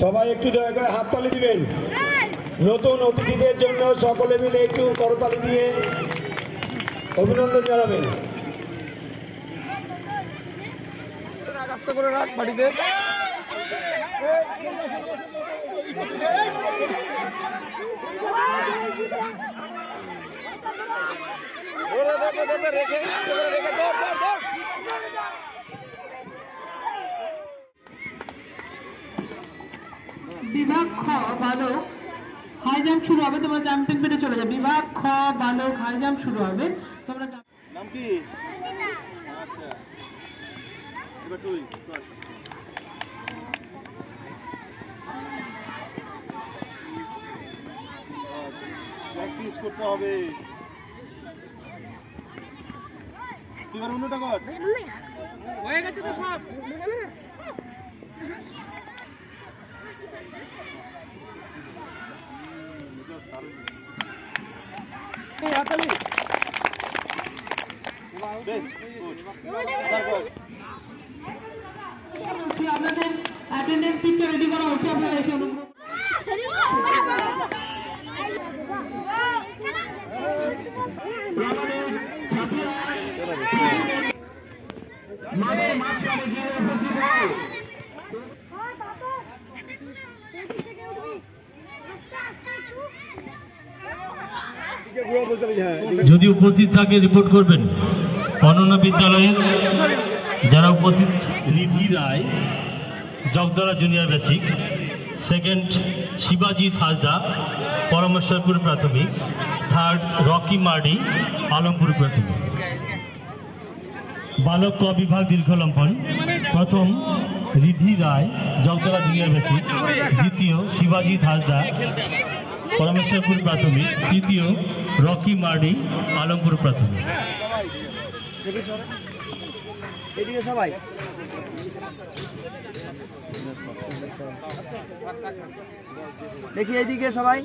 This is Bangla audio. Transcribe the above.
সবাই একটু দয়া করে হাততালি দিবেন। নতুন অতিথিদের জন্য সকলে মিলে একটু করতালি দিয়ে অভিনন্দন জানাবেন। আস্তে করে রাখ বাড়িতে। বিভাগ খ বালক হাই জাম্প শুরু হবে, তোমরা জাম্পিং পেটে চলে যাবে। বিভাগ খ বালক হাই জাম্প শুরু হবে, তোমরা নাম কি? আচ্ছা এবার তুই প্র্যাকটিস করতে হবে। এবার অন্যটা কর। হয়ে গেছে তো সব। আপনাদের অ্যাটেন্ডেন্স শিটটা রেডি করা হচ্ছে, আপনারা এসে অনুগ্রহ যদি উপস্থিত থাকে রিপোর্ট করবেন। অনন্য বিদ্যালয়ের যারা উপস্থিত: রিধি রায়, Jagadala junior basic, second Shibajit Hasda, পরমেশ্বরপুর প্রাথমিক, থার্ড রকি মার্ডি, আলমপুর প্রাথমিক। বালক ক বিভাগ দীর্ঘলম্বন: প্রথম রিধি রায়, জগদলা জুনিয়র বেসিক, দ্বিতীয় শিবাজিৎ হাসদা, পরমেশ্বরপুর প্রাথমিক, তৃতীয় রকি মার্ডি, আলমপুর প্রাথমিক। এদিকে সবাই দেখি, এইদিকে সবাই।